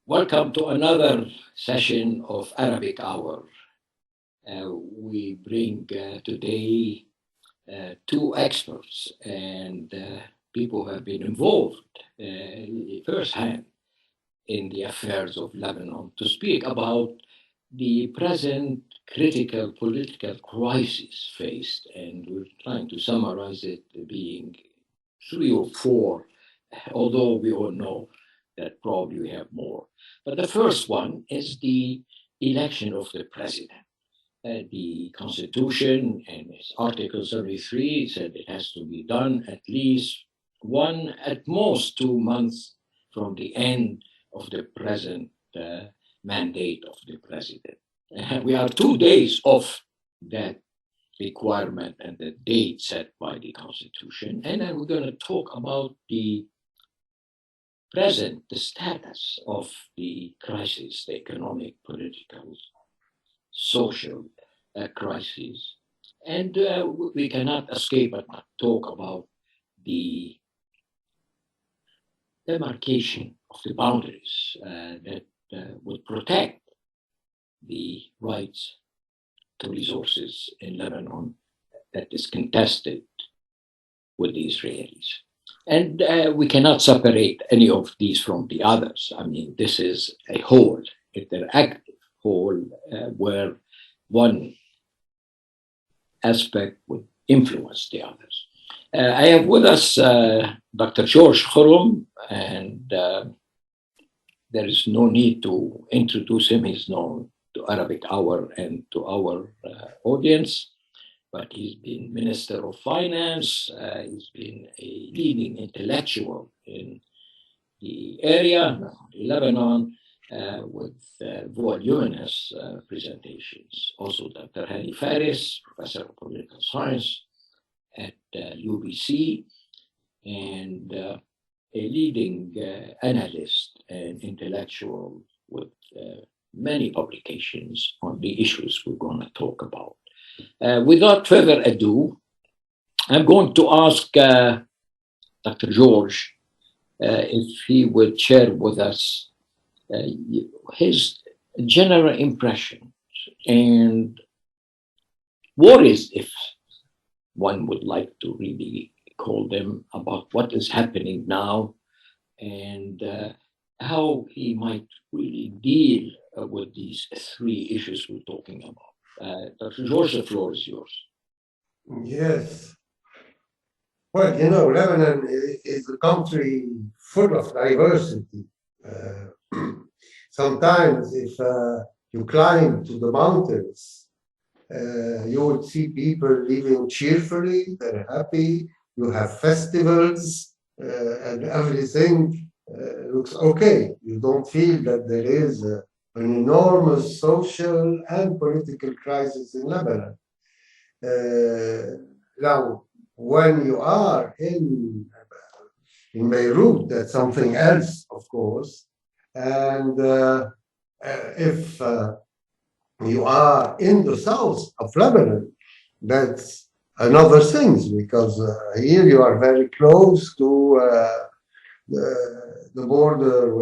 Welcome to another session of Arabic Hour. We bring today two experts and people who have been involved firsthand in the affairs of Lebanon to speak about the present critical political crisis faced. And we're trying to summarize it being three or four, although we all know that probably we have more. But the first one is the election of the president. The Constitution and its Article 73 said it has to be done at least one, at most 2 months from the end of the present mandate of the president. We are 2 days off that requirement and the date set by the Constitution. And then we're going to talk about the present, the status of the crisis, the economic, political, social crisis. And we cannot escape but not talk about the demarcation of the boundaries that would protect the rights to resources in Lebanon that is contested with the Israelis. And we cannot separate any of these from the others. I mean, this is a whole, interactive whole, where one aspect would influence the others. I have with us Dr. George Corm, and there is no need to introduce him. He's known to Arabic Hour and to our audience, but he's been Minister of Finance. He's been a leading intellectual in the area, Lebanon, with voluminous presentations. Also, Dr. Hani Faris, Professor of Political Science at UBC, and a leading analyst and intellectual with many publications on the issues we're going to talk about. Without further ado, I'm going to ask Dr. George if he would share with us his general impression and worries, if one would like to really call them, about what is happening now and how he might really deal with these three issues we're talking about. Dr. George, the floor is yours. Yes. Well, you know, Lebanon is a country full of diversity. Sometimes if you climb to the mountains, you would see people living cheerfully, they're happy, you have festivals, and everything looks okay. You don't feel that there is an enormous social and political crisis in Lebanon. Now, when you are in Beirut, that's something else, of course. And if you are in the south of Lebanon, that's another thing, because here you are very close to the border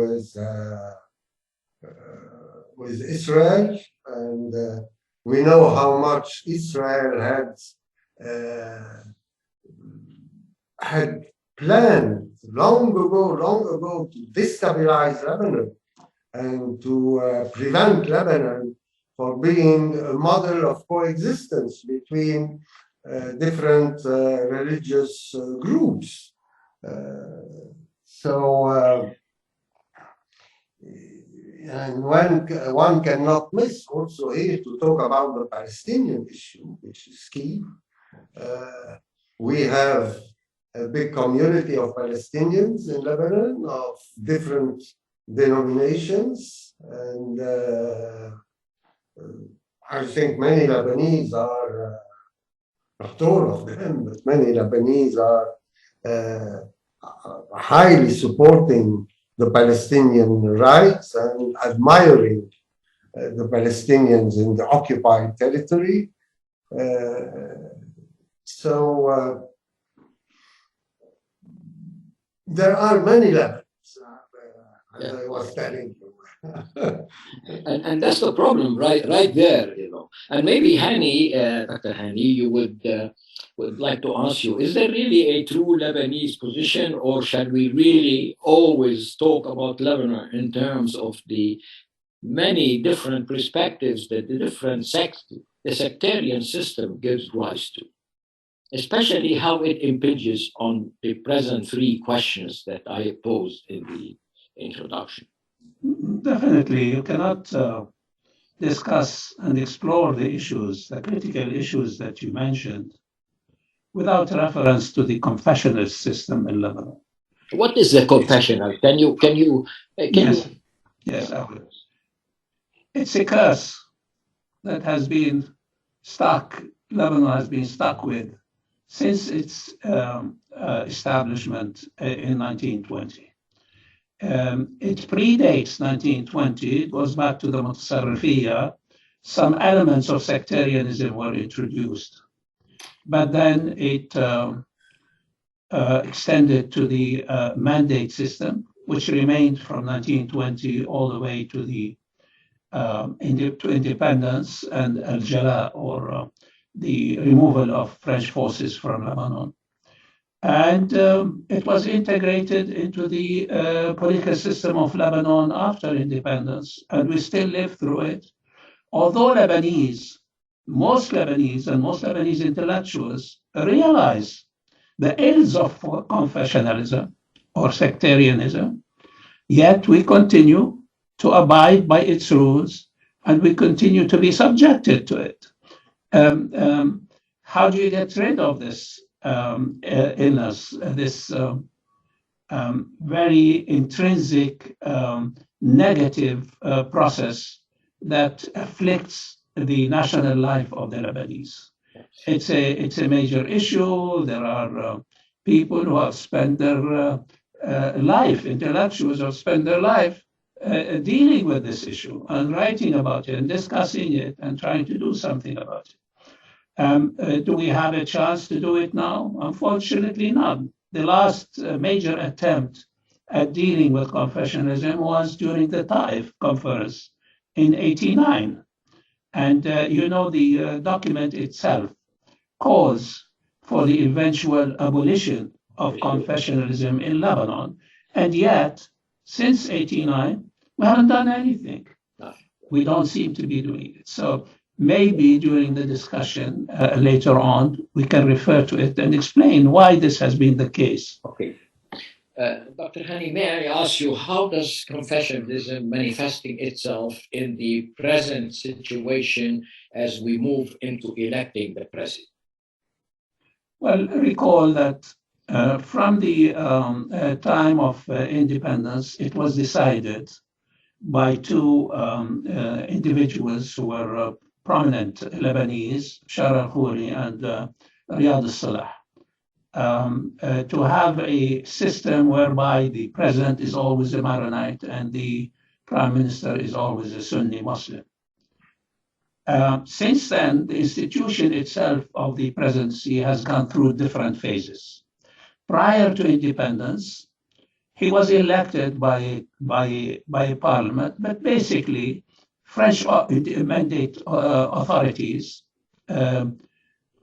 with Israel, and we know how much Israel had planned long ago to destabilize Lebanon and to prevent Lebanon for being a model of coexistence between different religious groups. And one cannot miss also here to talk about the Palestinian issue, which is key. We have a big community of Palestinians in Lebanon of different denominations, and I think many Lebanese are, not all of them, but many Lebanese are highly supporting the Palestinian rights and admiring the Palestinians in the occupied territory. There are many levels, as I was telling you. And that's the problem, right there, And maybe Dr. Hani, you would like to ask you: is there really a true Lebanese position, or shall we really always talk about Lebanon in terms of the many different perspectives that the sectarian system gives rise to, especially how it impinges on the present three questions that I posed in the introduction? Definitely, you cannot discuss and explore the issues, the critical issues that you mentioned, without reference to the confessional system in Lebanon. What is the confessional? Can you Yes, I will. It's a curse that has been Lebanon has been stuck with since its establishment in 1920. It predates 1920. It goes back to the Mutasarrifiyya. Some elements of sectarianism were introduced, but then it extended to the mandate system, which remained from 1920 all the way to the to independence and al-Jala, or the removal of French forces from Lebanon. And it was integrated into the political system of Lebanon after independence, and we still live through it. Although most Lebanese intellectuals realize the ills of confessionalism or sectarianism, yet we continue to abide by its rules, and we continue to be subjected to it. How do you get rid of this illness, this very intrinsic negative process that afflicts the national life of the Lebanese? It's a major issue. There are people who have spent their life, intellectuals who have spent their life dealing with this issue and writing about it and discussing it and trying to do something about it. Do we have a chance to do it now? Unfortunately, not. The last major attempt at dealing with confessionalism was during the Taif conference in '89. And the document itself calls for the eventual abolition of confessionalism in Lebanon. And yet, since '89, we haven't done anything. We don't seem to be doing it. So maybe during the discussion later on, we can refer to it and explain why this has been the case. Okay. Dr. Hani, may I ask you, how does confessionalism manifesting itself in the present situation as we move into electing the president? Well, recall that from the time of independence, it was decided by two individuals who were prominent Lebanese, Shar al-Khoury and Riyad al-Salah, to have a system whereby the president is always a Maronite and the prime minister is always a Sunni Muslim. Since then, the institution itself of the presidency has gone through different phases. Prior to independence, he was elected by parliament, but basically, French mandate authorities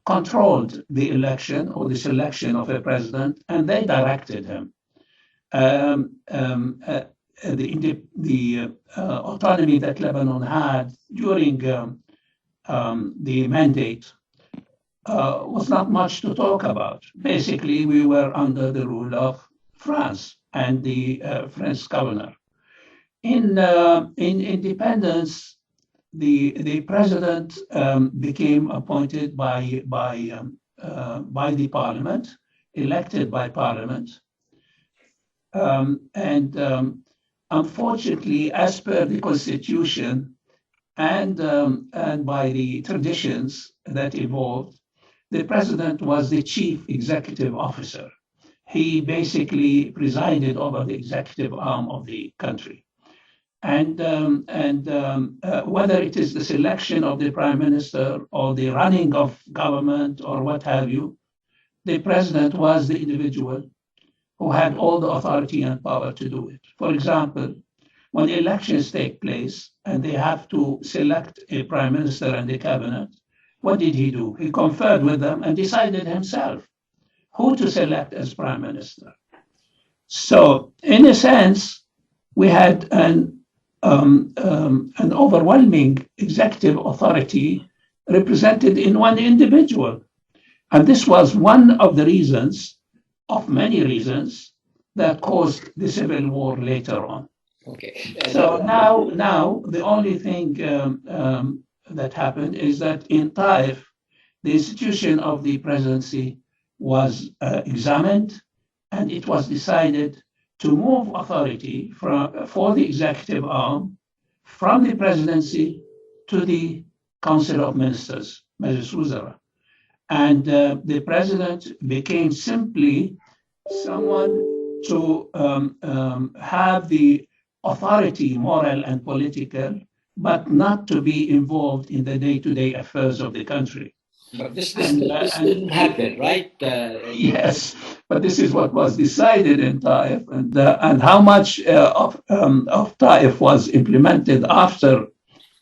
controlled the election or the selection of a president, and they directed him. The autonomy that Lebanon had during the mandate was not much to talk about. Basically, we were under the rule of France and the French governor. In independence, the president became appointed by the parliament, elected by parliament, and unfortunately, as per the constitution and by the traditions that evolved, the president was the chief executive officer. He basically presided over the executive arm of the country. And whether it is the selection of the prime minister or the running of government or what have you, the president was the individual who had all the authority and power to do it. For example, when elections take place and they have to select a prime minister and a cabinet, what did he do? He conferred with them and decided himself who to select as prime minister. So, in a sense, we had an overwhelming executive authority represented in one individual. And this was one of the reasons, of many reasons, that caused the civil war later on. Okay. So now the only thing that happened is that in Taif, the institution of the presidency was examined, and it was decided to move authority for the executive arm from the presidency to the Council of Ministers, Majlis Wuzara. And the president became simply someone to have the authority, moral and political, but not to be involved in the day-to-day affairs of the country. But this didn't happen, right? Yes, but this is what was decided in Taif, and how much of Taif was implemented after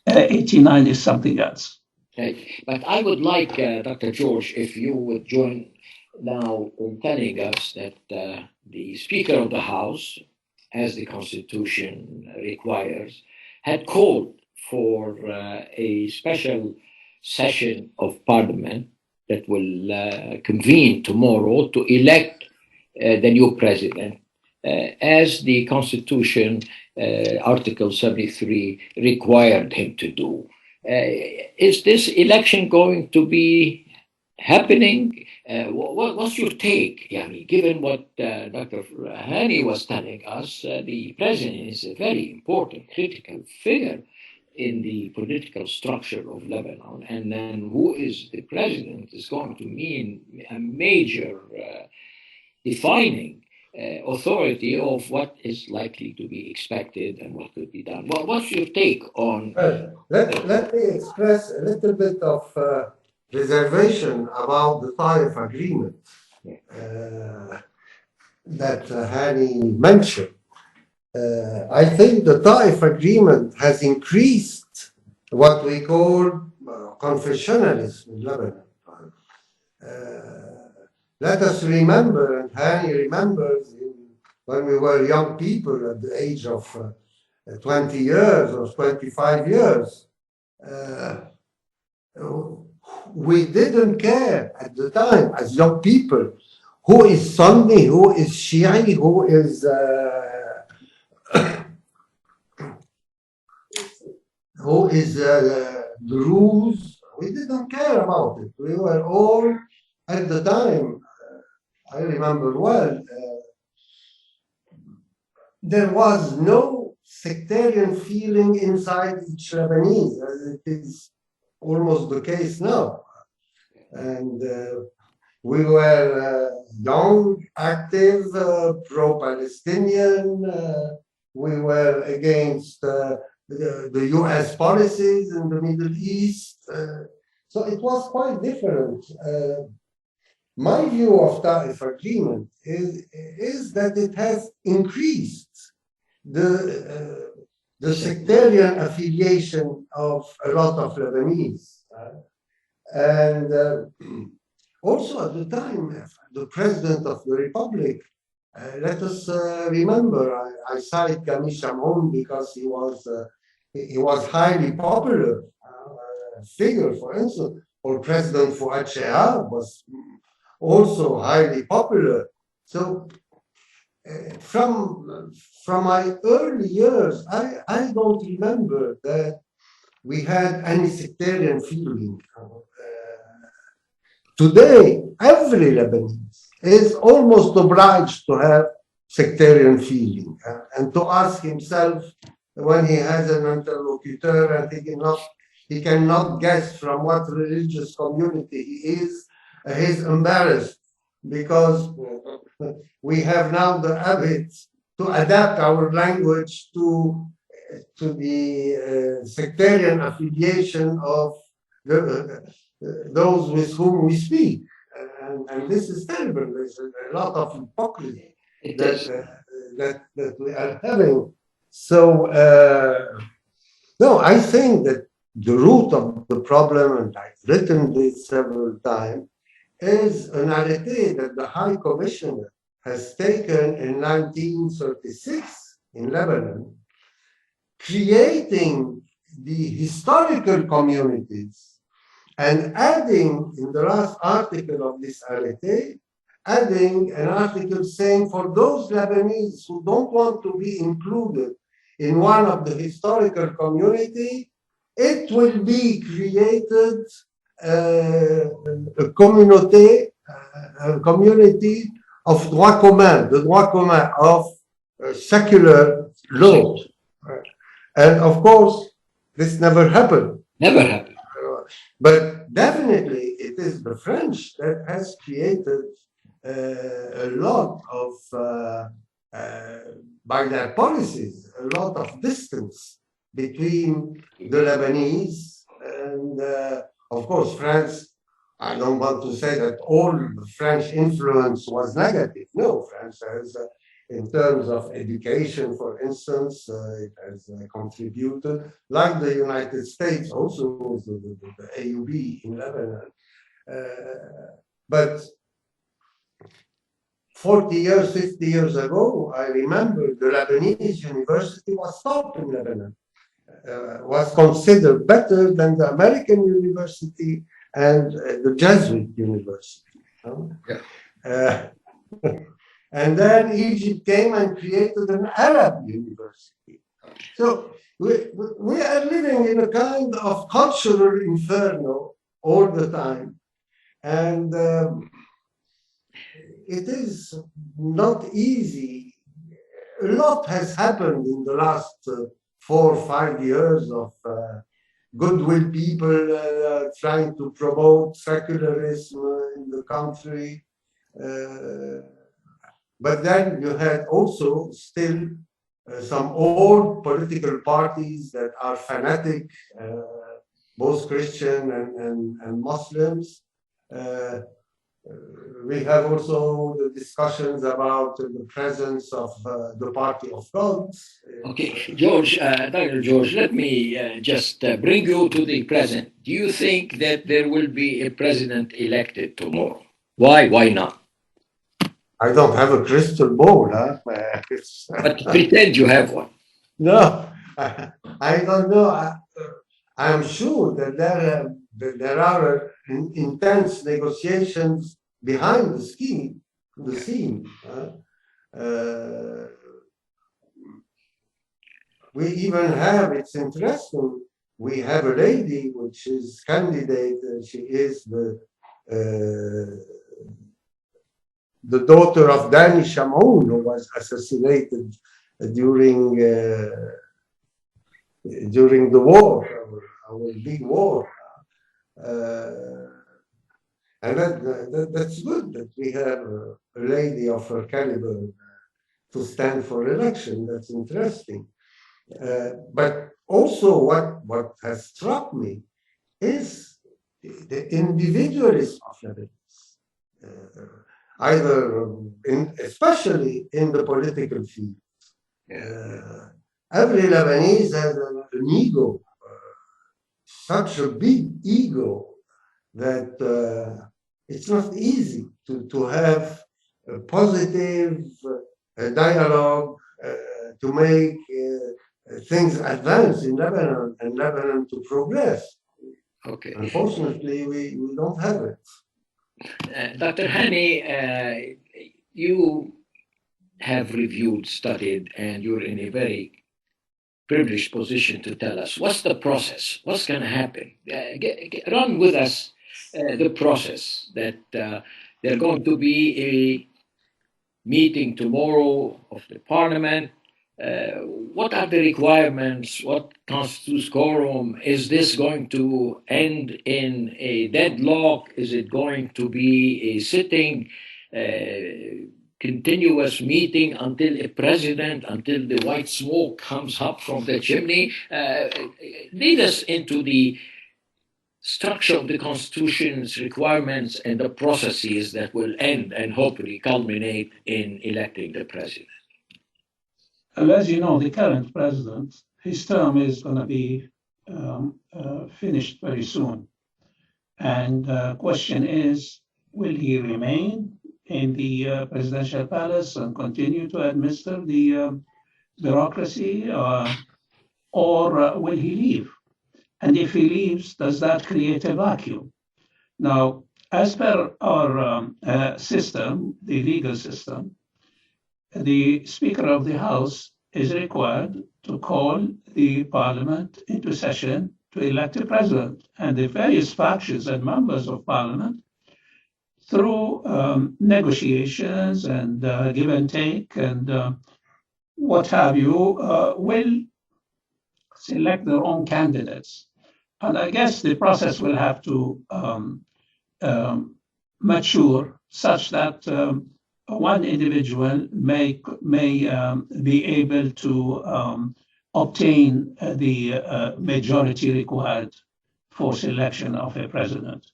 89 is something else. Okay. But I would like, Dr. George, if you would join now in telling us that the Speaker of the House, as the Constitution requires, had called for a special session of Parliament that will convene tomorrow to elect the new president, as the Constitution, Article 73, required him to do. Is this election going to be happening? What's your take, Yami? Given what Dr. Hani was telling us, the president is a very important, critical figure in the political structure of Lebanon, and then who is the president is going to mean a major defining authority of what is likely to be expected and what could be done. Well, what's your take on? Let me express a little bit of reservation about the Taif agreement that Hani mentioned. I think the Taif agreement has increased what we call confessionalism in Lebanon. Let us remember, and Hani remembers, when we were young people at the age of 20 years or 25 years, we didn't care at the time as young people who is Sunni, who is Shi'i, who is Druze. We didn't care about it. We were all at the time. I remember well. There was no sectarian feeling inside each Lebanese, as it is almost the case now. And we were young, active, pro-Palestinian. We were against the US policies in the Middle East. So it was quite different. My view of Taif agreement is that it has increased the sectarian affiliation of a lot of Lebanese. And also at the time, the president of the republic, let us remember, I cite Gami Shamon because he was highly popular figure, for instance, or President Fuad Shehab was also highly popular. So from my early years, I don't remember that we had any sectarian feeling. Today, every Lebanese is almost obliged to have sectarian feeling and to ask himself when he has an interlocutor and he cannot guess from what religious community he is, he's embarrassed because we have now the habit to adapt our language to the sectarian affiliation of those with whom we speak. And this is terrible. There's a lot of hypocrisy that we are having So, no, I think that the root of the problem, and I've written this several times, is an arrêté that the High Commissioner has taken in 1936 in Lebanon, creating the historical communities and adding in the last article of this arrêté, adding an article saying for those Lebanese who don't want to be included in one of the historical community, it will be created a community of droit commun, the droit commun of secular law. And of course, this never happened. Never happened. But definitely, it is the French that has created a lot of, by their policies, a lot of distance between the Lebanese and, of course, France. I don't want to say that all the French influence was negative. No, France has, in terms of education, for instance, it has contributed, like the United States, also the AUB in Lebanon. But 40 years, 50 years ago, I remember the Lebanese university was stopped in Lebanon, was considered better than the American university and the Jesuit university. Yeah. And then Egypt came and created an Arab university. So we are living in a kind of cultural inferno all the time. And it is not easy. A lot has happened in the last 4 or 5 years of goodwill people trying to promote secularism in the country. But then you had also still some old political parties that are fanatic, both Christian and Muslims. We have also the discussions about the presence of the Party of God. Okay, George, Dr. George, let me just bring you to the present. Do you think that there will be a president elected tomorrow? Why? Why not? I don't have a crystal ball, huh? But pretend you have one. No, I don't know. I'm sure that there are intense negotiations behind the scene. We even have, it's interesting, we have a lady which is candidate, she is the daughter of Danny Shamoun, who was assassinated during the war, our big war. And that's good that we have a lady of her caliber to stand for election. That's interesting. But also what has struck me is the individualism of Lebanese, especially in the political field. Every Lebanese has an ego, such a big ego that it's not easy to have a positive dialogue to make things advance in Lebanon and Lebanon to progress. Okay. Unfortunately, we don't have it. Dr. Hani, you have reviewed, studied, and you're in a very privileged position to tell us what's the process, what's going to happen. Run with us the process that there's going to be a meeting tomorrow of the parliament. What are the requirements? What constitutes quorum? Is this going to end in a deadlock? Is it going to be a sitting, continuous meeting until until the white smoke comes up from the chimney? Lead us into the structure of the Constitution's requirements and the processes that will end and hopefully culminate in electing the president. as you know, the current president, his term is going to be finished very soon. And the question is, will he remain in the presidential palace and continue to administer the bureaucracy, or will he leave? And if he leaves, does that create a vacuum? Now, as per our system, the legal system, the Speaker of the House is required to call the Parliament into session to elect a president, and the various factions and members of Parliament, through negotiations and give and take and what have you, will select their own candidates. And I guess the process will have to mature such that one individual may be able to obtain the majority required for selection of a president.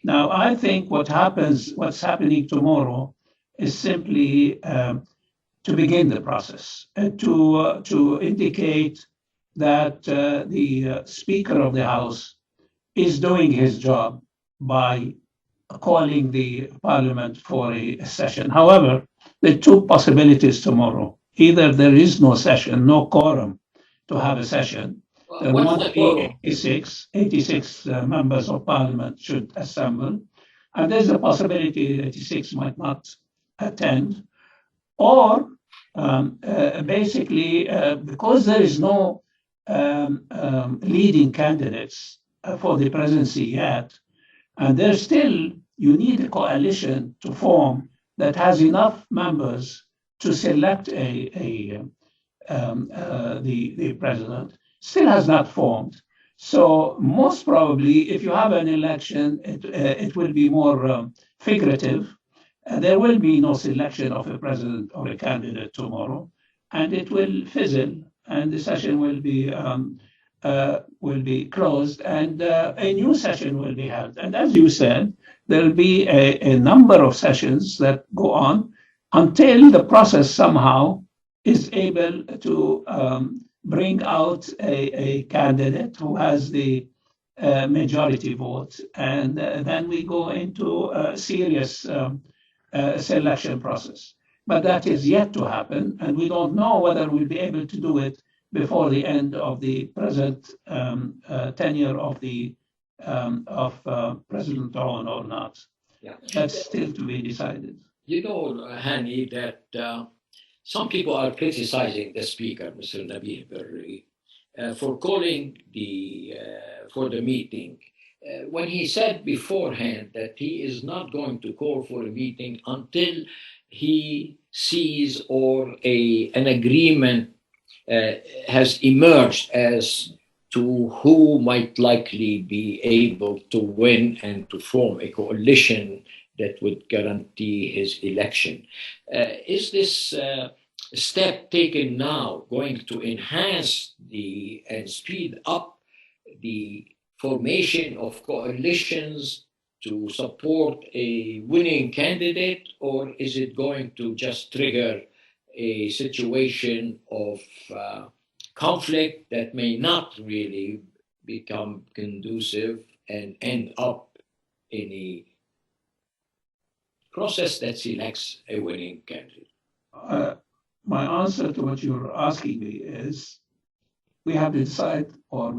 Now, I think what's happening tomorrow is simply to begin the process, to indicate that the Speaker of the House is doing his job by calling the Parliament for a session. However, there are two possibilities tomorrow. Either there is no session, no quorum to have a session. There won't be 86 members of Parliament should assemble. And there's a possibility 86 might not attend. Or basically, because there is no leading candidates for the presidency yet, and there's still, you need a coalition to form that has enough members to select the president, still has not formed. So most probably, if you have an election, it will be more figurative. There will be no selection of a president or a candidate tomorrow, and it will fizzle, and the session will be closed, and a new session will be held. And as you said, there will be a number of sessions that go on until the process somehow is able to bring out a candidate who has the majority vote, and then we go into a serious selection process. But that is yet to happen, and we don't know whether we'll be able to do it before the end of the present tenure of President Owen or not. Yeah. That's still to be decided. You know, Hani, that some people are criticizing the speaker, Mr. Nabih Beri, for calling for the meeting. When he said beforehand that he is not going to call for a meeting until he sees or an agreement has emerged as to who might likely be able to win and to form a coalition that would guarantee his election. Is this step taken now going to enhance and speed up the formation of coalitions to support a winning candidate, or is it going to just trigger a situation of conflict that may not really become conducive and end up in a process that selects a winning candidate? My answer to what you're asking me is we have to decide, or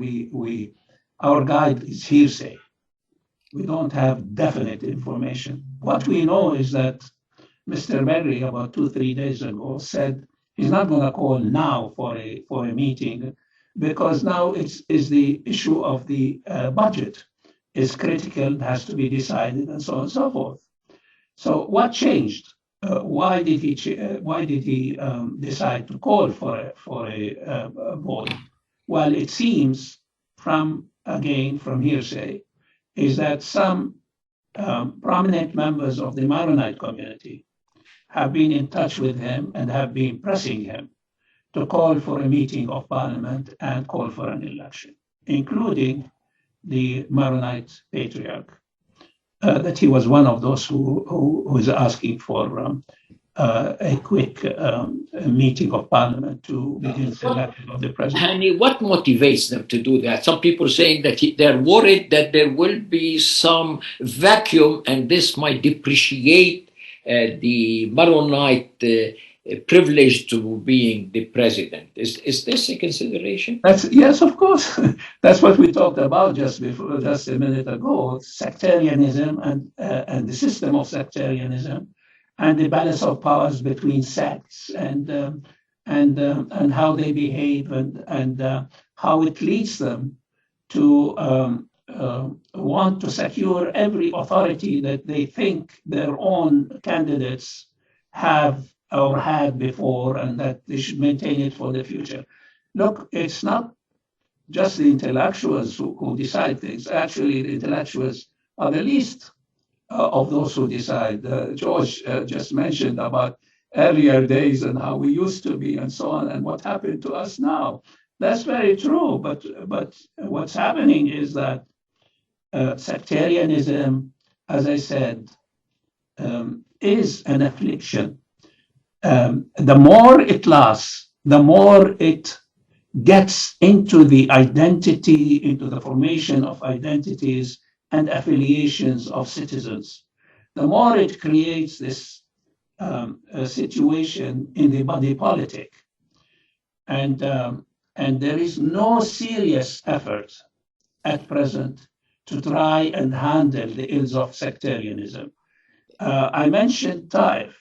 our guide is hearsay. We don't have definite information. What we know is that Mr. Beri, about 2-3 days ago, said he's not going to call now for a meeting because now is the issue of the budget is critical, has to be decided, and so on and so forth. So what changed? Why did he decide to call for a vote? Well, it seems from hearsay, is that some prominent members of the Maronite community have been in touch with him and have been pressing him to call for a meeting of Parliament and call for an election, including the Maronite patriarch, that he was one of those who is asking for a quick meeting of parliament to begin the election of the president. Hani, what motivates them to do that? Some people saying that they're worried that there will be some vacuum and this might depreciate the Maronite privilege to being the president. Is this a consideration? Yes, of course. That's what we talked about just a minute ago: sectarianism and the system of sectarianism, and the balance of powers between sects, and how they behave, and how it leads them to want to secure every authority that they think their own candidates have or had before, and that they should maintain it for the future. Look, it's not just the intellectuals who decide things. Actually, the intellectuals are the least of those who decide. George just mentioned about earlier days and how we used to be and so on, and what happened to us now. That's very true, but what's happening is that sectarianism, as I said, is an affliction. The more it lasts, the more it gets into the identity, into the formation of identities and affiliations of citizens, the more it creates this situation in the body politic. And there is no serious effort at present to try and handle the ills of sectarianism. I mentioned Taif.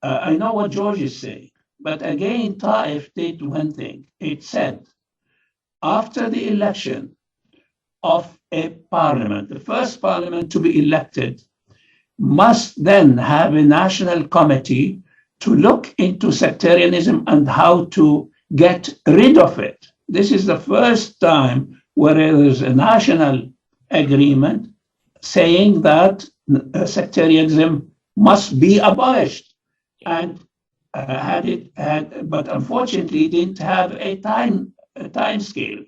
I know what George is saying, but again, Taif did one thing. It said, after the election of a parliament, the first parliament to be elected must then have a national committee to look into sectarianism and how to get rid of it. This is the first time where there is a national agreement saying that sectarianism must be abolished. And but unfortunately didn't have a time scale.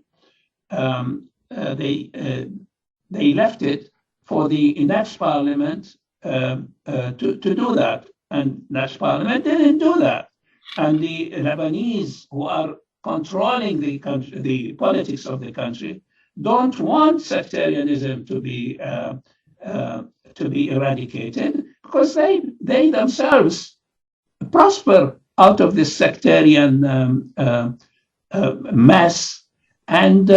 They left it for the next parliament to do that, and next parliament didn't do that. And the Lebanese, who are controlling the country, the politics of the country, don't want sectarianism to be eradicated, because they themselves prosper out of this sectarian mess, and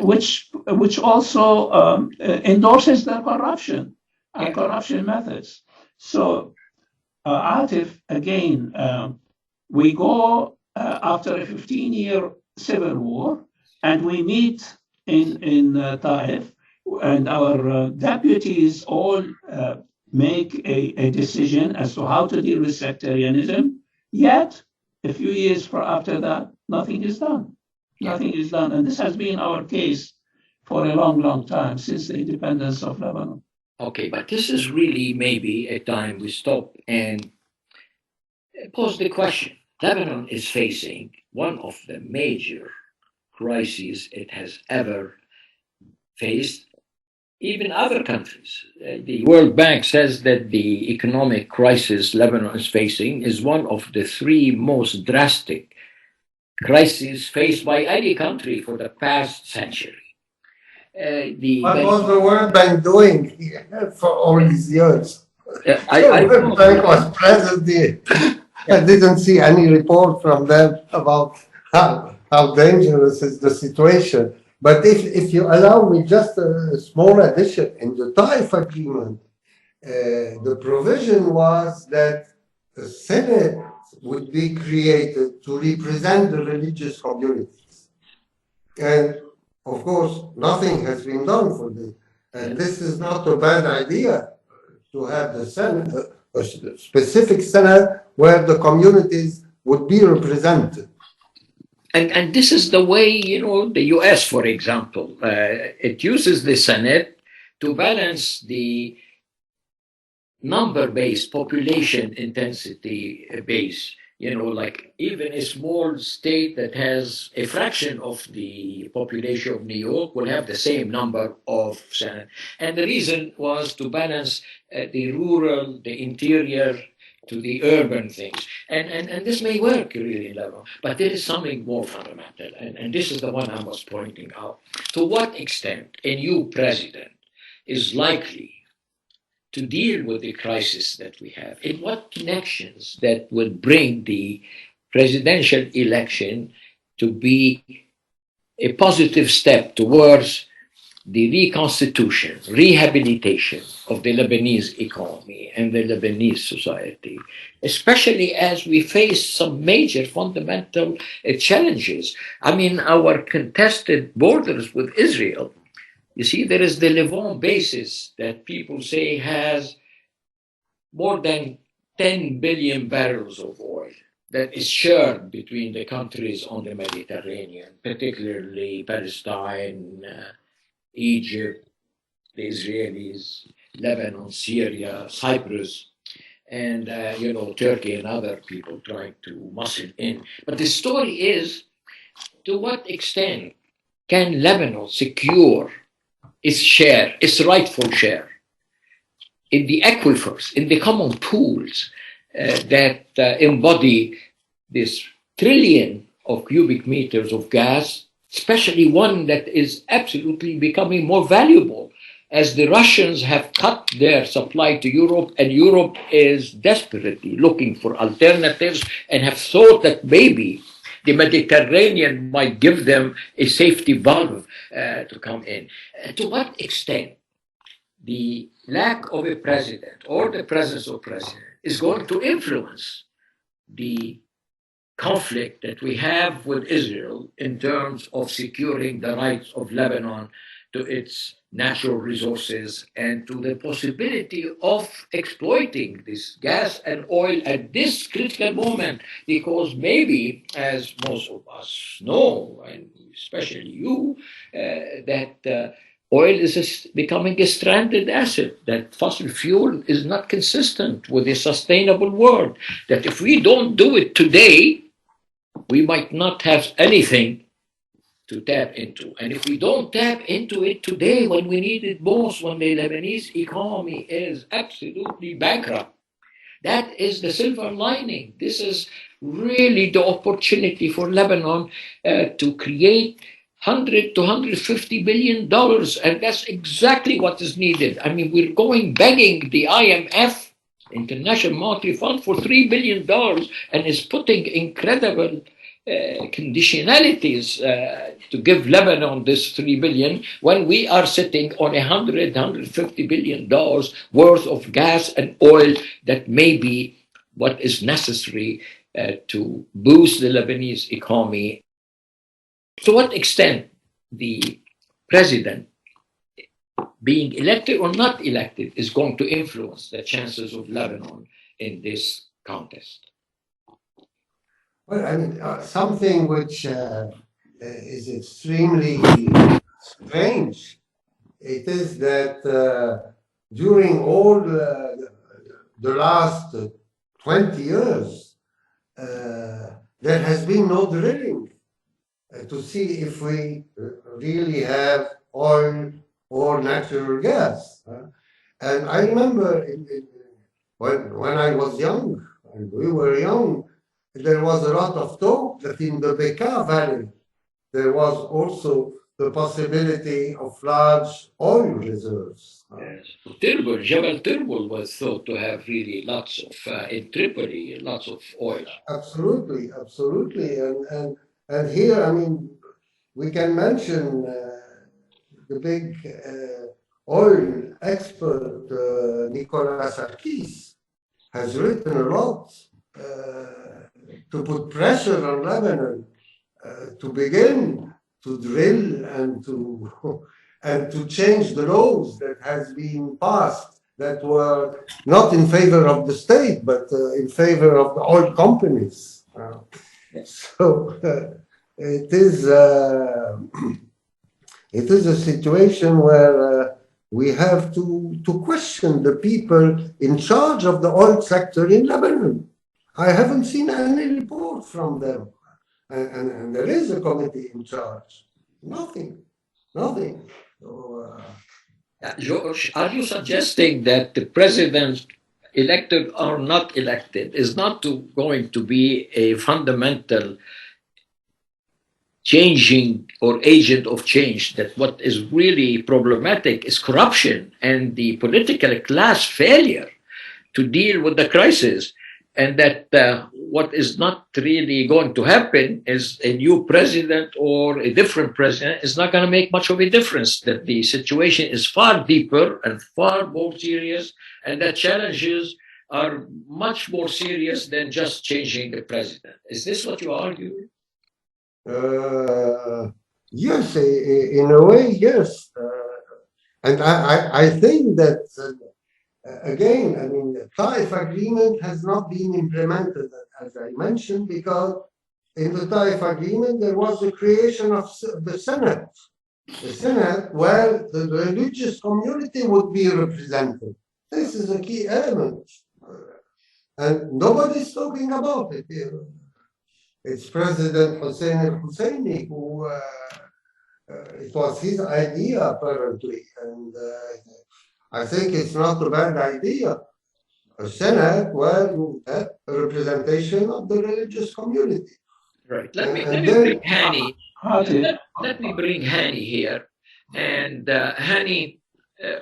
which also endorses their corruption and corruption methods. So, Atif, again, we go after a 15-year civil war, and we meet in Taif, and our deputies all make a decision as to how to deal with sectarianism. Yet, a few years after that, nothing is done. Nothing is done. And this has been our case for a long, long time, since the independence of Lebanon. Okay, but this is really maybe a time we stop and pose the question. Lebanon is facing one of the major crises it has ever faced. Even other countries. The World Bank says that the economic crisis Lebanon is facing is one of the three most drastic crises faced by any country for the past century. What was the World Bank doing for all these years? The World Bank was present there. I didn't see any report from them about how dangerous is the situation. But if you allow me just a small addition, in the Taif agreement, the provision was that a Senate would be created to represent the religious communities. And of course, nothing has been done for this. And this is not a bad idea to have the Senate, a specific Senate where the communities would be represented. And this is the way, the US, for example, it uses the Senate to balance the number-based, population intensity base. Like even a small state that has a fraction of the population of New York will have the same number of Senate. And the reason was to balance the rural, the interior, to the urban things. And this may work really in Lebanon, but there is something more fundamental, and this is the one I was pointing out. To what extent a new president is likely to deal with the crisis that we have? In what connections that would bring the presidential election to be a positive step towards the reconstitution, rehabilitation of the Lebanese economy and the Lebanese society, especially as we face some major fundamental challenges. I mean, our contested borders with Israel. You see, there is the Levant basis that people say has more than 10 billion barrels of oil that is shared between the countries on the Mediterranean, particularly Palestine, Egypt, the Israelis, Lebanon, Syria, Cyprus, and Turkey and other people trying to muscle in. But the story is, to what extent can Lebanon secure its share, its rightful share, in the aquifers, in the common pools that embody this trillion of cubic meters of gas, especially one that is absolutely becoming more valuable as the Russians have cut their supply to Europe, and Europe is desperately looking for alternatives and have thought that maybe the Mediterranean might give them a safety valve to come in. To what extent the lack of a president or the presence of president is going to influence the conflict that we have with Israel in terms of securing the rights of Lebanon to its natural resources and to the possibility of exploiting this gas and oil at this critical moment, because maybe, as most of us know, and especially you, that oil is becoming a stranded asset, that fossil fuel is not consistent with a sustainable world, that if we don't do it today, we might not have anything to tap into. And if we don't tap into it today, when we need it most, when the Lebanese economy is absolutely bankrupt, that is the silver lining. This is really the opportunity for Lebanon to create $100 to $150 billion, and that's exactly what is needed. I mean, we're going begging the IMF, International Monetary Fund, for $3 billion, and is putting incredible conditionalities to give Lebanon this $3 billion, when we are sitting on $150 billion worth of gas and oil that may be what is necessary to boost the Lebanese economy. To what extent the president, being elected or not elected, is going to influence the chances of Lebanon in this contest? Well, I mean, something which is extremely strange, it is that during all the last 20 years, there has been no drilling to see if we really have oil or natural gas. And I remember when I was young, and we were young, there was a lot of talk that in the Bekaa Valley, there was also the possibility of large oil reserves. Yes. Turbol, Jebel Turbol was thought to have really lots of, in Tripoli, lots of oil. Absolutely, absolutely. And here, I mean, we can mention the big oil expert, Nicolas Sarkis, has written a lot to put pressure on Lebanon to begin to drill and to change the laws that has been passed that were not in favor of the state but in favor of the oil companies. So it is a situation where we have to question the people in charge of the oil sector in Lebanon. I haven't seen any report from them. And there is a committee in charge. Nothing. So, George, are you suggesting that the president elected or not elected, is not going to be a fundamental changing or agent of change. That what is really problematic is corruption and the political class failure to deal with the crisis. And that what is not really going to happen is a new president or a different president is not going to make much of a difference. That the situation is far deeper and far more serious, and that challenges are much more serious than just changing the president. Is this what you argue? Yes, in a way, yes. And I think that, again, I mean, the Taif agreement has not been implemented, as I mentioned, because in the Taif agreement, there was the creation of the Senate. The Senate, where the religious community would be represented. This is a key element. And nobody's talking about it. It's President Hussein al-Husseini who, it was his idea apparently. And I think it's not a bad idea. A Senate where you have a representation of the religious community. Right. Let me bring Hani. Let me bring Hani here. And Hani,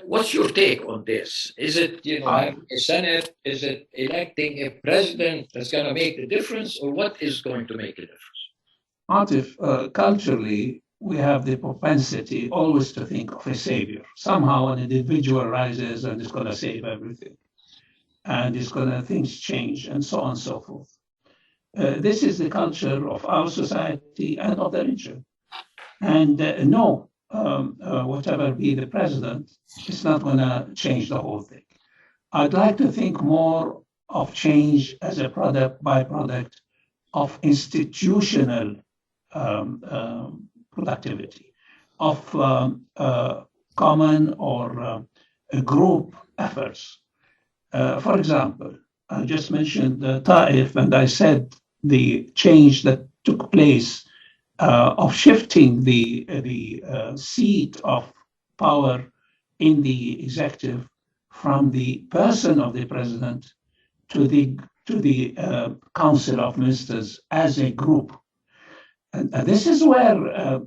what's your take on this? Is it, having a Senate? Is it electing a president that's going to make the difference, or what is going to make a difference? Atif, culturally, we have the propensity always to think of a savior. Somehow an individual rises and is going to save everything. And it's going to, things change, and so on and so forth. This is the culture of our society and of the region. And no, whatever be the president, it's not going to change the whole thing. I'd like to think more of change as a byproduct of institutional productivity, of common or group efforts. For example, I just mentioned Taif, and I said the change that took place of shifting the seat of power in the executive from the person of the president to the Council of Ministers as a group. And this is where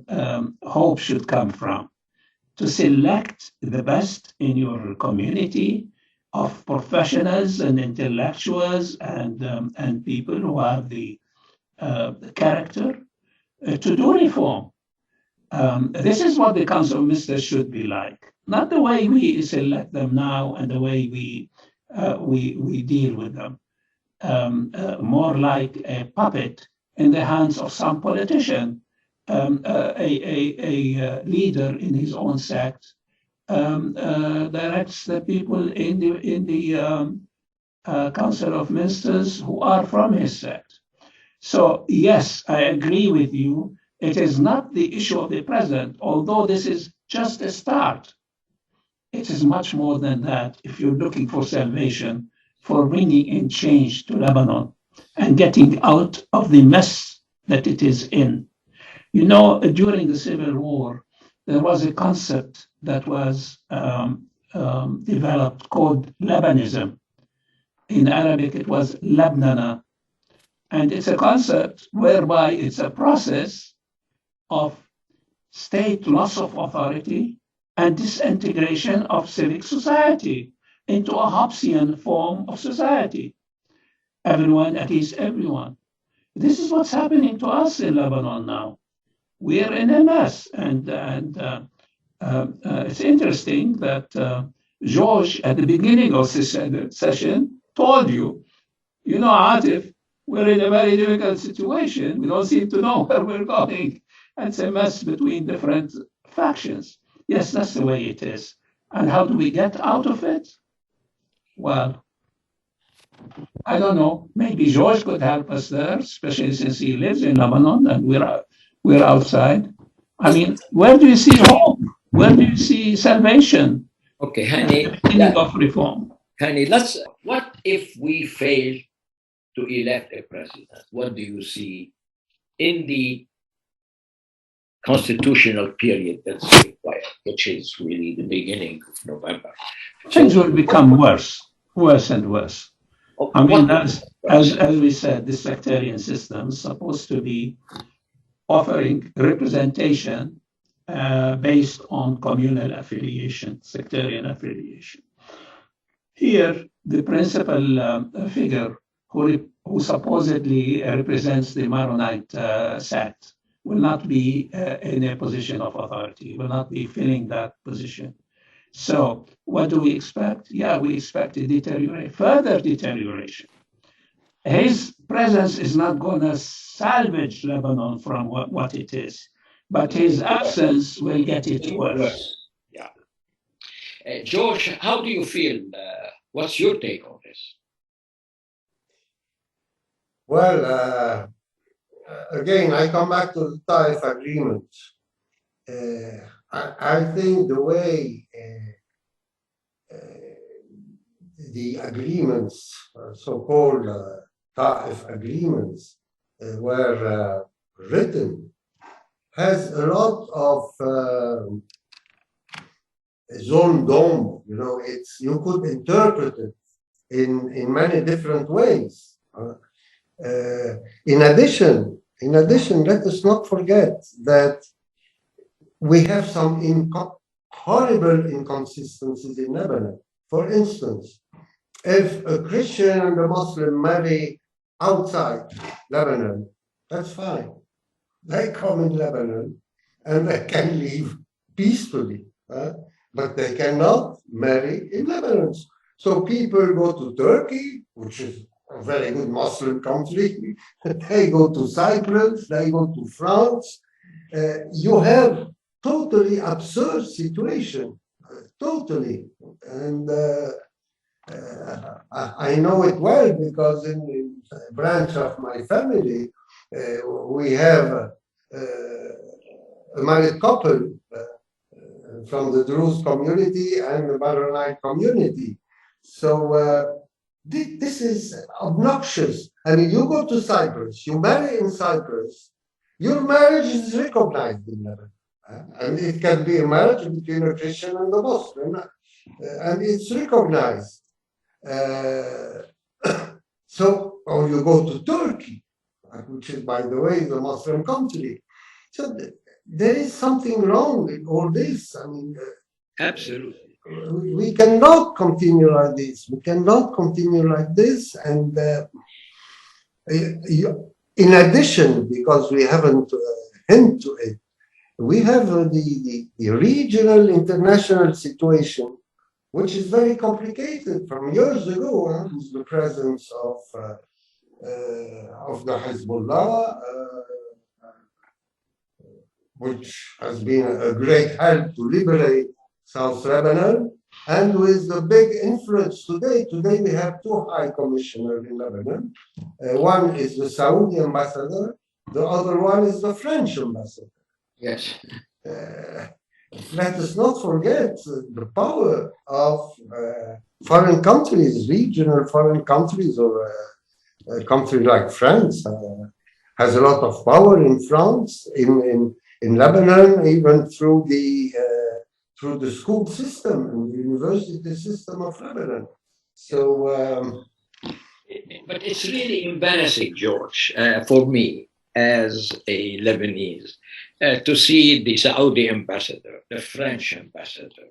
hope should come from, to select the best in your community of professionals and intellectuals and people who have the character to do reform. This is what the Council of Ministers should be like, not the way we select them now and the way we deal with them. More like a puppet in the hands of some politician, a leader in his own sect directs the people in the Council of Ministers who are from his sect. So yes, I agree with you. It is not the issue of the president, although this is just a start. It is much more than that if you're looking for salvation, for bringing in change to Lebanon and getting out of the mess that it is in. You know, during the Civil War, there was a concept that was developed called Lebanism. In Arabic, it was Labnana. And it's a concept whereby it's a process of state loss of authority and disintegration of civic society into a Hobbesian form of society. Everyone at ease everyone. This is what's happening to us in Lebanon now. We are in a mess, and it's interesting that George, at the beginning of this session, told you, Atif, we're in a very difficult situation. We don't seem to know where we're going. And it's a mess between different factions. Yes, that's the way it is. And how do we get out of it? Well, I don't know. Maybe George could help us there, especially since he lives in Lebanon and we're outside. I mean, where do you see hope? Where do you see salvation? Okay, Hani, of reform. Hani, what if we fail to elect a president? What do you see in the constitutional period that's required, which is really the beginning of November? Things will become worse. worse and worse. I mean, as we said, this sectarian system is supposed to be offering representation based on communal affiliation, sectarian affiliation. Here, the principal figure who supposedly represents the Maronite sect will not be in a position of authority, will not be filling that position. So what do we expect? Yeah, we expect a further deterioration. His presence is not going to salvage Lebanon from what it is, but his absence will get it worse. Yeah. George, how do you feel? What's your take on this? Well, again, I come back to the Taif agreement. I think the way the agreements, so-called Taif agreements, were written, has a lot of zone d'ombre. You know, you could interpret it in many different ways. In addition, let us not forget that we have some horrible inconsistencies in Lebanon. For instance, if a Christian and a Muslim marry outside Lebanon, that's fine. They come in Lebanon and they can live peacefully, but they cannot marry in Lebanon. So people go to Turkey, which is a very good Muslim country. They go to Cyprus, they go to France. You have totally absurd situation, totally. And I know it well because in the branch of my family, we have a married couple from the Druze community and the Maronite community. So this is obnoxious. I mean, you go to Cyprus, you marry in Cyprus, your marriage is recognized in Lebanon. And it can be a marriage between a Christian and a Muslim, and it's recognized. So, or you go to Turkey, which is, by the way, the Muslim country. So there is something wrong in all this. I mean, absolutely, we cannot continue like this. We cannot continue like this. And in addition, because we haven't hinted to it, we have the regional international situation, which is very complicated from years ago, with the presence of the Hezbollah, which has been a great help to liberate South Lebanon, and with the big influence today. Today we have two high commissioners in Lebanon. One is the Saudi ambassador, the other one is the French ambassador. Yes. Let us not forget the power of foreign countries, regional foreign countries, or a country like France has a lot of power in France, in Lebanon, even through the school system and the university system of Lebanon. So, but it's really embarrassing, George, for me as a Lebanese, to see the Saudi ambassador, the French ambassador,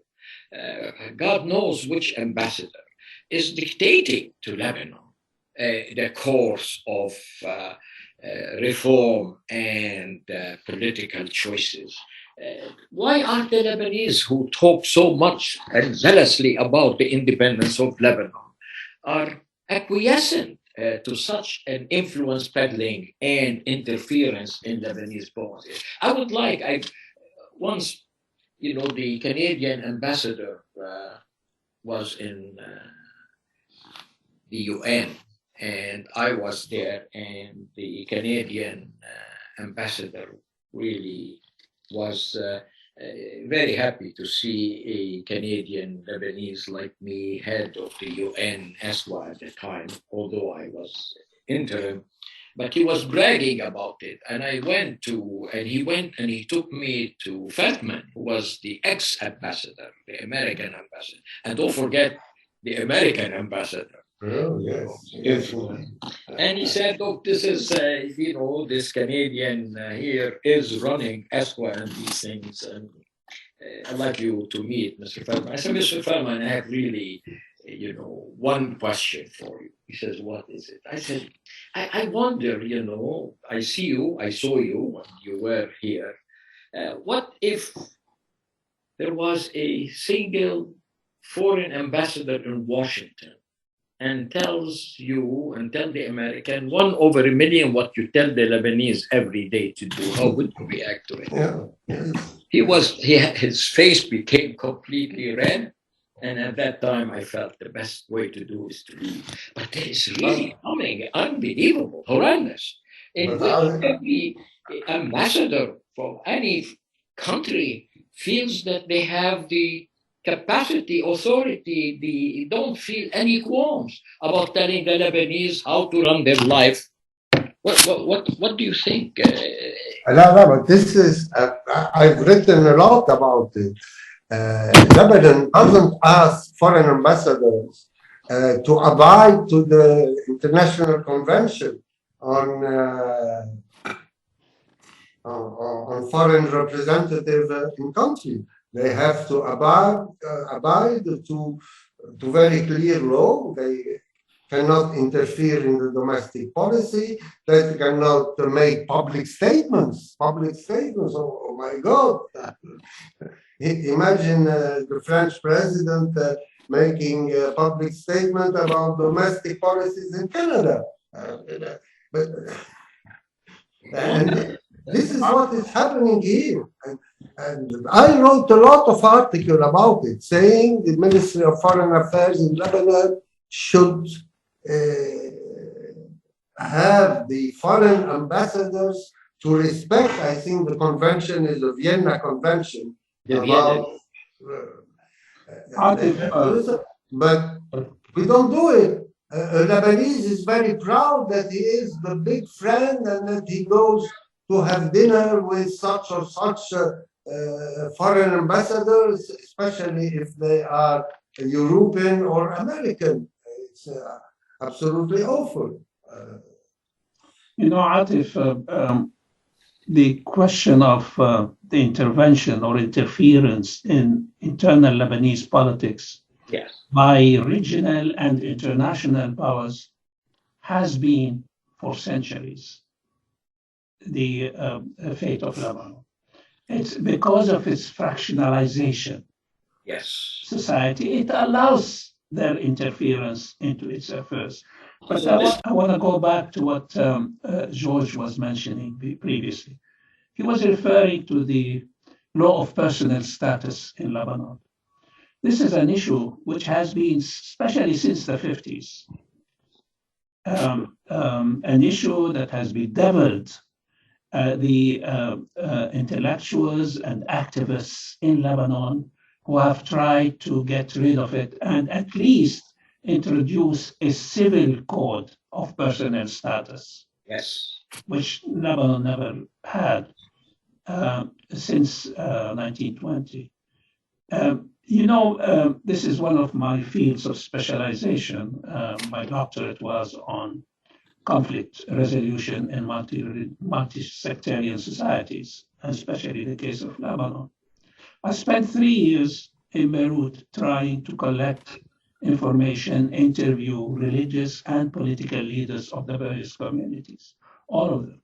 God knows which ambassador, is dictating to Lebanon the course of reform and political choices. Why aren't the Lebanese, who talk so much and zealously about the independence of Lebanon, are acquiescent to such an influence peddling and interference in Lebanese politics? I would like, once, the Canadian ambassador was in the UN, and I was there, and the Canadian ambassador really was very happy to see a Canadian Lebanese like me, head of the UN ESWA at the time, although I was interim. But he was bragging about it, and he went and he took me to Feldman, who was the ex-ambassador, the American ambassador. And don't forget, the American ambassador. Oh, yes. If, and he said, look, this is, this Canadian here is running ESCWA and these things. And I'd like you to meet Mr. Feldman. I said, Mr. Feldman, I have really, one question for you. He says, what is it? I said, I wonder, I saw you when you were here. What if there was a single foreign ambassador in Washington and tells you and tell the American 1/1,000,000 what you tell the Lebanese every day to do? How would you react to it? Yeah. His face became completely red. And at that time, I felt the best way to do is to leave. But there is really something unbelievable, horrendous, in which every ambassador from any country feels that they have the capacity, authority, they don't feel any qualms about telling the Lebanese how to run their life. What do you think? No, but this is, I've written a lot about it. Lebanon doesn't ask foreign ambassadors to abide to the International Convention on foreign representative in country. They have to abide to very clear law. They cannot interfere in the domestic policy. They cannot make public statements. Oh my God. Imagine the French president making a public statement about domestic policies in Canada. And this is what is happening here. And I wrote a lot of articles about it, saying the Ministry of Foreign Affairs in Lebanon should have the foreign ambassadors to respect, I think the convention is the Vienna Convention. About, but we don't do it. Lebanese is very proud that he is the big friend and that he goes to have dinner with such or such foreign ambassadors, especially if they are European or American. It's absolutely awful. Atif, the question of the intervention or interference in internal Lebanese politics by regional and international powers has been for centuries the fate of Lebanon. It's because of its fractionalization. Society, it allows their interference into its affairs. But I want to go back to what George was mentioning previously. He was referring to the law of personal status in Lebanon. This is an issue which has been, especially since the 50s, an issue that has bedeviled the intellectuals and activists in Lebanon who have tried to get rid of it and at least introduce a civil code of personal status, which Lebanon never had since 1920. This is one of my fields of specialization. My doctorate was on conflict resolution in multi-sectarian societies, especially the case of Lebanon. I spent 3 years in Beirut trying to collect information, interview religious and political leaders of the various communities, all of them.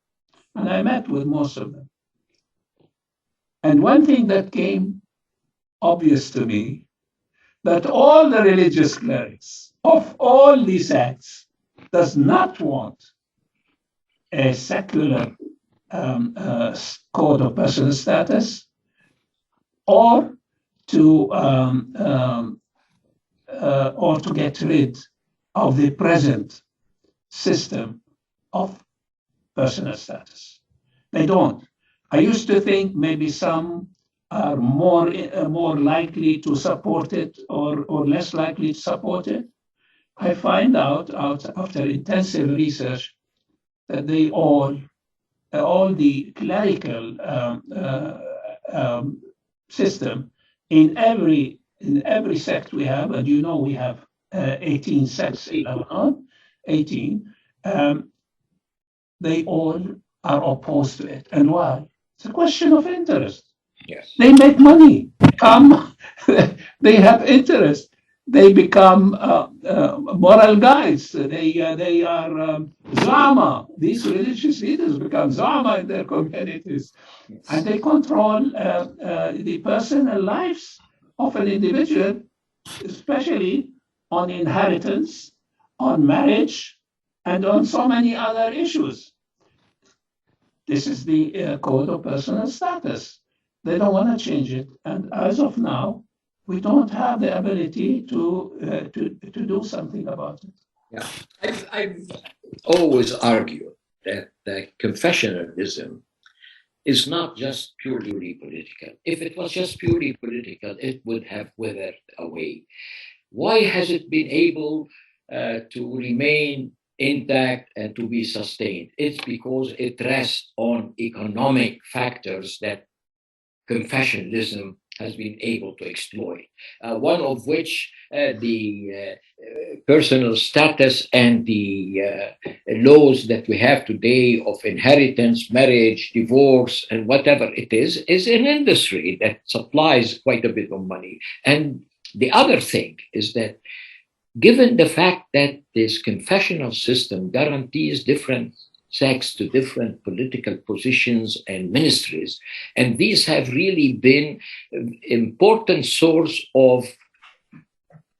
And I met with most of them. And one thing that came obvious to me, that all the religious clerics of all these sects does not want a secular code of personal status or to get rid of the present system of personal status. They don't. I used to think maybe some are more likely to support it or less likely to support it. I find out after intensive research that they all the clerical system in every sect we have, and we have 18 sects in Lebanon, 18, they all are opposed to it. And why? It's a question of interest. Yes. They make money, they have interest. They become moral guides. They are zama. These religious leaders become zama in their communities, and they control the personal lives of an individual, especially on inheritance, on marriage, and on so many other issues. This is the code of personal status. They don't want to change it, and as of now, we don't have the ability to do something about it. Yeah, I've always argued that confessionalism is not just purely political. If it was just purely political, it would have withered away. Why has it been able to remain intact and to be sustained? It's because it rests on economic factors that confessionalism has been able to exploit, one of which the personal status and the laws that we have today of inheritance, marriage, divorce, and whatever it is an industry that supplies quite a bit of money. And the other thing is that given the fact that this confessional system guarantees different sects to different political positions and ministries, and these have really been an important source of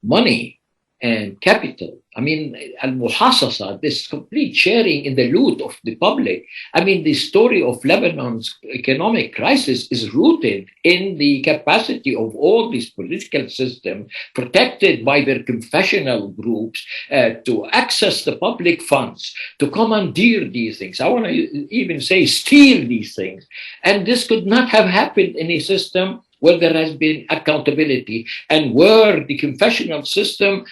money and capital. I mean, al-muhasasa, this complete sharing in the loot of the public. I mean, the story of Lebanon's economic crisis is rooted in the capacity of all these political systems, protected by their confessional groups, to access the public funds, to commandeer these things. I want to even say steal these things. And this could not have happened in a system where there has been accountability and where the confessional system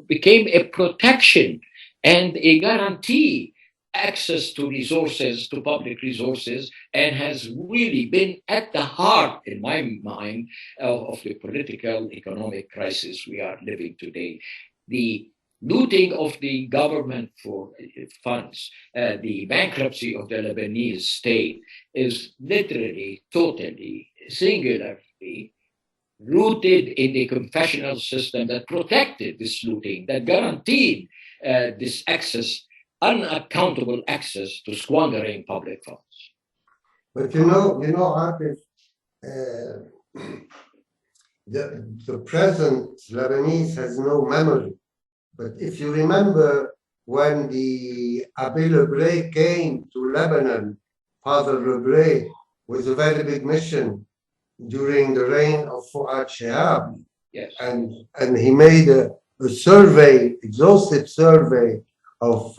became a protection and a guarantee access to resources, to public resources, and has really been at the heart, in my mind, of the political economic crisis we are living today. The looting of the government for funds, the bankruptcy of the Lebanese state is literally, totally, singularly rooted in the confessional system that protected this looting, that guaranteed this access, unaccountable access to squandering public funds. But Atif, the present Lebanese has no memory. But if you remember when the Abbé Lebré came to Lebanon, Father Lebré, with a very big mission during the reign of Fuad Shihab. Yes. And he made a survey, exhaustive survey of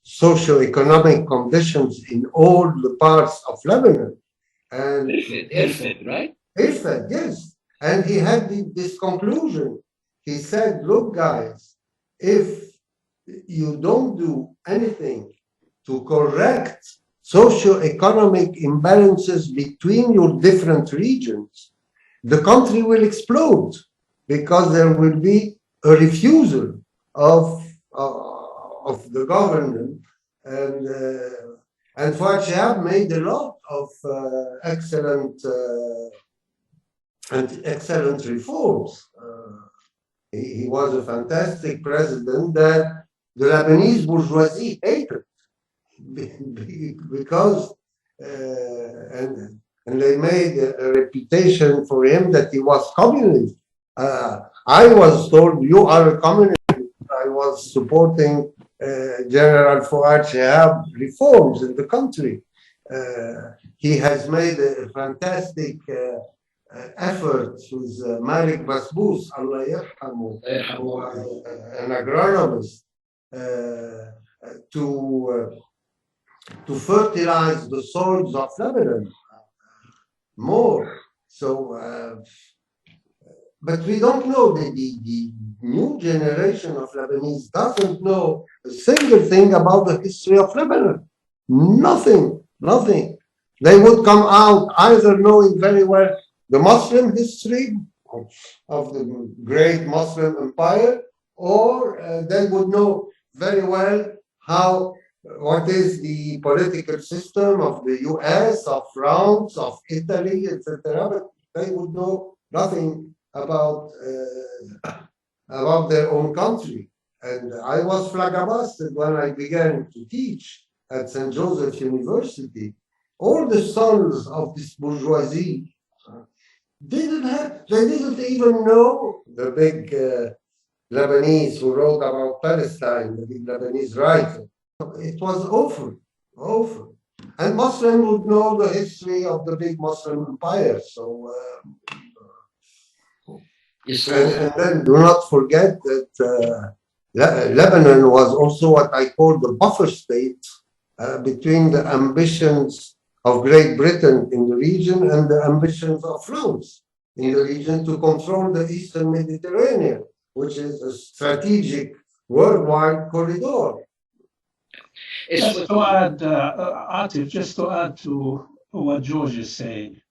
socio-economic conditions in all the parts of Lebanon. And Irfed, right? Irfed, yes. And he had this conclusion. He said, look, guys, if you don't do anything to correct socio-economic imbalances between your different regions, the country will explode because there will be a refusal of the government. And Fuad Shihab made a lot of excellent reforms. He was a fantastic president that the Lebanese bourgeoisie hated because and they made a reputation for him that he was communist. I was told, you are a communist. I was supporting General Fuad Shihab reforms in the country. He has made a fantastic effort with Malik Basbous, Allah yarhamu, an agronomist, to fertilize the soils of Lebanon more. So, but we don't know, the new generation of Lebanese doesn't know a single thing about the history of Lebanon. Nothing. They would come out either knowing very well the Muslim history of the great Muslim empire, or they would know very well what is the political system of the US, of France, of Italy, etc. But they would know nothing about their own country. And I was flabbergasted when I began to teach at St. Joseph's University. All the sons of this bourgeoisie they didn't even know the big Lebanese who wrote about Palestine, the big Lebanese writer. It was awful, awful. And Muslims would know the history of the big Muslim empire. So, and then do not forget that Lebanon was also what I call the buffer state between the ambitions of Great Britain in the region and the ambitions of France in the region to control the Eastern Mediterranean, which is a strategic worldwide corridor. Just to add, Atif, just to add to what George is saying,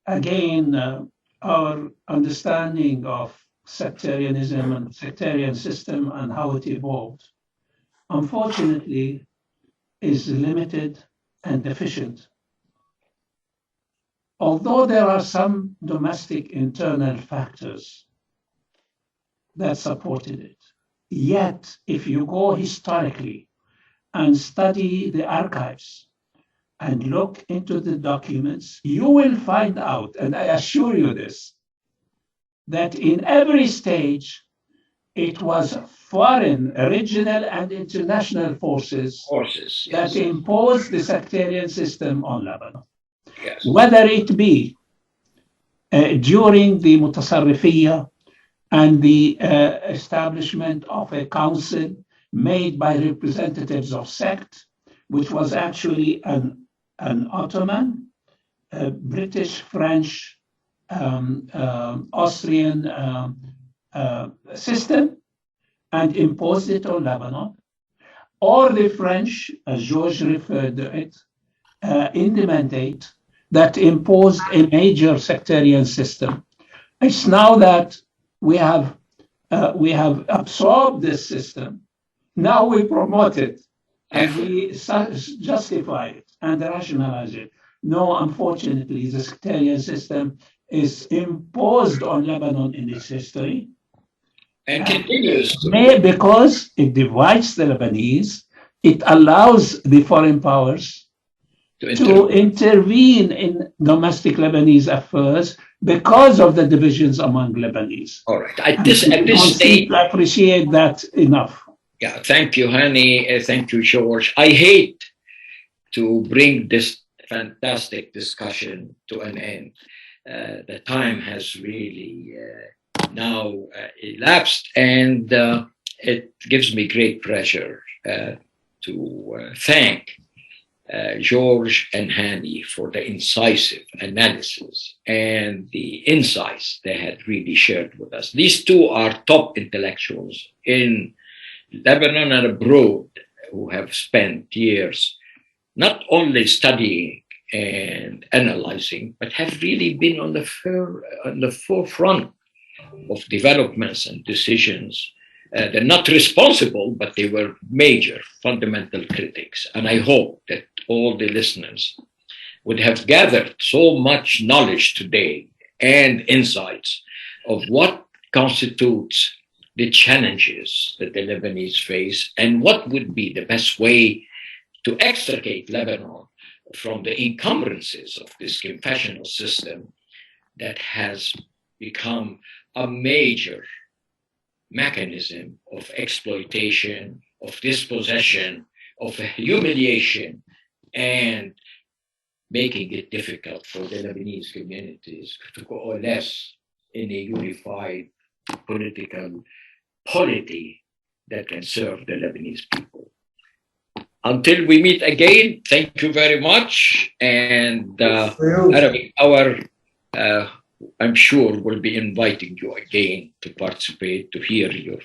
again, our understanding of sectarianism and sectarian system and how it evolved, unfortunately, is limited and deficient. Although there are some domestic internal factors that supported it, yet if you go historically and study the archives and look into the documents, you will find out, and I assure you this, that in every stage, it was foreign, regional, and international forces that imposed the sectarian system on Lebanon. Yes. Whether it be during the Mutasarrifiyya and the establishment of a council made by representatives of sect, which was actually an Ottoman, British, French, Austrian system, and imposed it on Lebanon, or the French, as George referred to it, in the mandate that imposed a major sectarian system. It's now that we have absorbed this system. Now we promote it and we justify it and rationalize it. No, unfortunately, the sectarian system is imposed on Lebanon in its history. And continues to because it divides the Lebanese, it allows the foreign powers to intervene in domestic Lebanese affairs because of the divisions among Lebanese. All right. At this stage, I appreciate that enough. Yeah, thank you, Hani. Thank you, George. I hate to bring this fantastic discussion to an end. The time has really now elapsed, and it gives me great pleasure to thank George and Hani for the incisive analysis and the insights they had really shared with us. These two are top intellectuals in Lebanon and abroad who have spent years not only studying and analyzing, but have really been on the forefront of developments and decisions. They're not responsible, but they were major fundamental critics. And I hope that all the listeners would have gathered so much knowledge today and insights of what constitutes the challenges that the Lebanese face and what would be the best way to extricate Lebanon from the encumbrances of this confessional system that has become a major mechanism of exploitation, of dispossession, of humiliation, and making it difficult for the Lebanese communities to coalesce in a unified political polity that can serve the Lebanese people. Until we meet again, thank you very much. And Arabic Hour, I'm sure, will be inviting you again to participate, to hear your